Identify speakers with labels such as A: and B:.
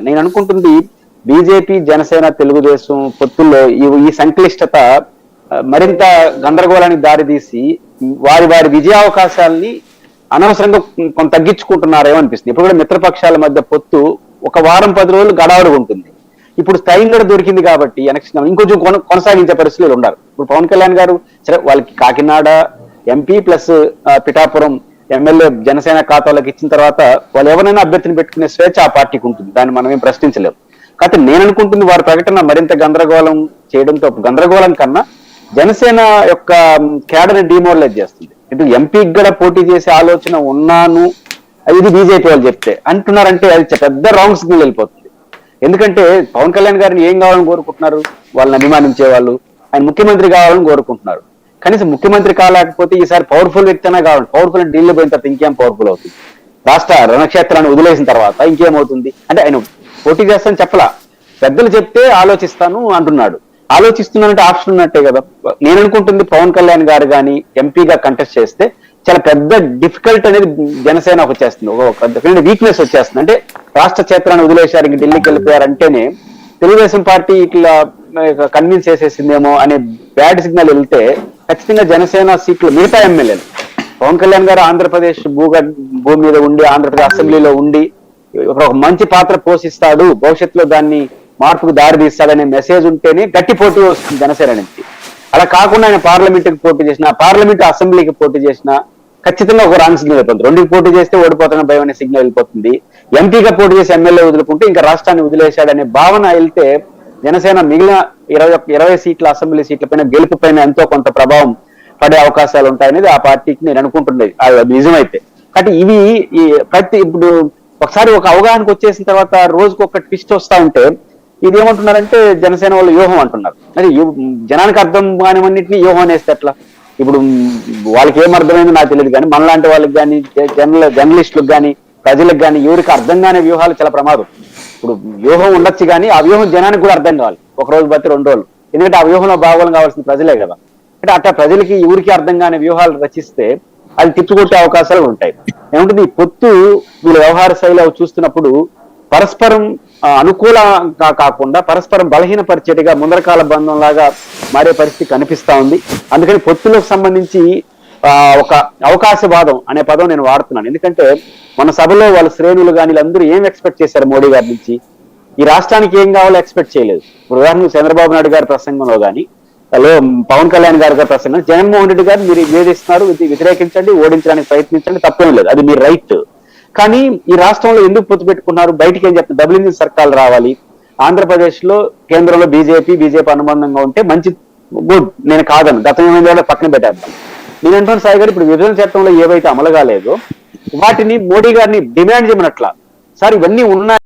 A: నేను అనుకుంటుంది బీజేపీ జనసేన తెలుగుదేశం పొత్తుల్లో ఈ సంక్లిష్టత మరింత గందరగోళానికి దారితీసి వారి వారి విజయావకాశాలని అనవసరంగా కొంత తగ్గించుకుంటున్నారేమో అనిపిస్తుంది. ఇప్పుడు కూడా మిత్రపక్షాల మధ్య పొత్తు ఒక వారం 10 రోజులు గడావుడుగా ఉంటుంది. ఇప్పుడు టైం కూడా దొరికింది కాబట్టి ఎలక్షన్ ఇంకొంచెం కొనసాగించే పరిస్థితులు ఉన్నారు. ఇప్పుడు పవన్ కళ్యాణ్ గారు సరే వాళ్ళకి Kakinada MP plus Pithapuram MLA Janasena ఖాతాలోకి ఇచ్చిన తర్వాత వాళ్ళు ఎవరైనా అభ్యర్థిని పెట్టుకునే స్వేచ్ఛ ఆ పార్టీకి ఉంటుంది. దాన్ని మనం ఏం ప్రశ్నించలేము. కాకపోతే నేను అనుకుంటుంది వారి ప్రకటన మరింత గందరగోళం చేయడంతో గందరగోళం కన్నా జనసేన యొక్క క్యాడర్ని డిమోరలైజ్ చేస్తుంది. ఇటు ఎంపీకి కూడా పోటీ చేసే ఆలోచన ఉన్నాను ఇది బీజేపీ వాళ్ళు చెప్తే అంటున్నారంటే అది పెద్ద రాంగ్ సిగ్నల్ వెళ్ళిపోతుంది. ఎందుకంటే పవన్ కళ్యాణ్ గారిని ఏం కావాలని కోరుకుంటున్నారు? వాళ్ళని అభిమానించే వాళ్ళు ఆయన ముఖ్యమంత్రి కావాలని కోరుకుంటున్నారు. కనీసం ముఖ్యమంత్రి కాలేకపోతే ఈసారి పవర్ఫుల్ వ్యక్తి అయినా కావాలి. పవర్ఫుల్ ఢిల్లీ పోయిన తర్వాత ఇంకేం పవర్ఫుల్ అవుతుంది? రాష్ట్ర రణక్షేత్రాన్ని వదిలేసిన తర్వాత ఇంకేమవుతుంది? అంటే ఆయన పోటీ చేస్తానని చెప్పలా, పెద్దలు చెప్తే ఆలోచిస్తాను అంటున్నాడు. ఆలోచిస్తున్నానంటే ఆప్షన్ ఉన్నట్టే కదా. నేను అనుకుంటుంది పవన్ కళ్యాణ్ గారు కానీ ఎంపీగా కంటెస్ట్ చేస్తే చాలా పెద్ద డిఫికల్ట్ అనేది జనసేనకు వచ్చేస్తుంది, ఒక వీక్నెస్ వచ్చేస్తుంది. అంటే రాష్ట్ర క్షేత్రాన్ని వదిలేశారు, ఇంక ఢిల్లీకి వెళ్ళిపోయారంటేనే తెలుగుదేశం పార్టీ ఇట్లా కన్విన్స్ చేసేసిందేమో అనే బ్యాడ్ సిగ్నల్ వెళ్తే ఖచ్చితంగా జనసేన సీట్లు మిగతా ఎమ్మెల్యేలు పవన్ కళ్యాణ్ గారు ఆంధ్రప్రదేశ్ భూమి మీద ఉండి ఆంధ్రప్రదేశ్ అసెంబ్లీలో ఉండి ఒక మంచి పాత్ర పోషిస్తాడు, భవిష్యత్తులో దాన్ని మార్పుకు దారి తీస్తాడనే మెసేజ్ ఉంటేనే గట్టి పోటీ వస్తుంది జనసేన నుంచి. అలా కాకుండా ఆయన పార్లమెంట్కి పోటీ చేసిన, పార్లమెంట్ అసెంబ్లీకి పోటీ చేసిన ఖచ్చితంగా ఒక రాంగ్ సిగ్నల్ వెళ్ళిపోతుంది. రెండుకి పోటీ చేస్తే ఓడిపోతున్న భయం అనే సిగ్నల్ వెళ్ళిపోతుంది. ఎంపీగా పోటీ చేసి ఎమ్మెల్యే వదులుకుంటే ఇంకా రాష్ట్రాన్ని వదిలేశాడనే భావన వెళ్తే జనసేన మిగిలిన 20 సీట్ల అసెంబ్లీ సీట్ల పైన గెలుపు పైన ఎంతో కొంత ప్రభావం పడే అవకాశాలు ఉంటాయనేది ఆ పార్టీకి నేను అనుకుంటున్నది. అది నిజమైతే. కాబట్టి ఇవి ఇప్పుడు ఒకసారి ఒక అవగాహనకు వచ్చేసిన తర్వాత రోజుకు ఒక ట్విస్ట్ వస్తా ఉంటే ఇది ఏమంటున్నారంటే జనసేన వాళ్ళు వ్యూహం అంటున్నారు. అది జనానికి అర్థం కానివన్నింటినీ వ్యూహం అనేస్తే ఎట్లా? ఇప్పుడు వాళ్ళకి ఏం అర్థమైందో నాకు తెలియదు, కానీ మనలాంటి వాళ్ళకి కానీ జర్నలిస్టులకు కానీ ప్రజలకు కానీ ఎవరికి అర్థం కాని వ్యూహాలు చాలా ప్రమాదం. ఇప్పుడు వ్యూహం ఉండొచ్చు కానీ ఆ వ్యూహం జనానికి కూడా అర్థం కావాలి, ఒక రోజు బట్టి 2 రోజులు. ఎందుకంటే ఆ వ్యూహంలో భాగం కావాల్సిన ప్రజలే కదా. అంటే అట్లా ప్రజలకి ఎవరికి అర్థం కాని వ్యూహాలు రచిస్తే అది తిప్పుకొట్టే అవకాశాలు ఉంటాయి. ఏమంటుంది ఈ పొత్తు వీళ్ళ వ్యవహార శైలి చూస్తున్నప్పుడు పరస్పరం అనుకూలంగా కాకుండా పరస్పరం బలహీనపరిచేట్టుగా ముందరకాల బంధం లాగా మారే పరిస్థితి కనిపిస్తా ఉంది. అందుకని పొత్తులకు సంబంధించి ఒక అవకాశవాదం అనే పదం నేను వాడుతున్నాను. ఎందుకంటే మన సభలో వాళ్ళ శ్రేణులు కానీ వీళ్ళందరూ ఏం ఎక్స్పెక్ట్ చేశారు మోడీ గారి నుంచి? ఈ రాష్ట్రానికి ఏం కావాలో ఎక్స్పెక్ట్ చేయలేదు. ఇప్పుడు ఉదాహరణకు చంద్రబాబు నాయుడు గారి ప్రసంగంలో కానీ పవన్ కళ్యాణ్ గారి ప్రసంగం జగన్మోహన్ రెడ్డి గారు మీరు వేధిస్తున్నారు, వ్యతిరేకించండి, ఓడించడానికి ప్రయత్నించండి, తప్పేం లేదు, అది మీ రైట్. కానీ ఈ రాష్ట్రంలో ఎందుకు పొత్తు పెట్టుకున్నారు? బయటికి ఏం చెప్తారు? డబుల్ ఇంజిన్ సర్కార్ రావాలి, ఆంధ్రప్రదేశ్ లో కేంద్రంలో బీజేపీ అనుబంధంగా ఉంటే మంచి, గుడ్, నేను కాదను, గతం ఏమైందో పక్కన పెట్టేద్దాం. నేను అంటున్నాను సాయి గారు, ఇప్పుడు విభజన చట్టంలో ఏవైతే అమలు కాలేదో వాటిని మోడీ గారిని డిమాండ్ చేయమన్నట్లా. సార్ ఇవన్నీ ఉన్నాయి.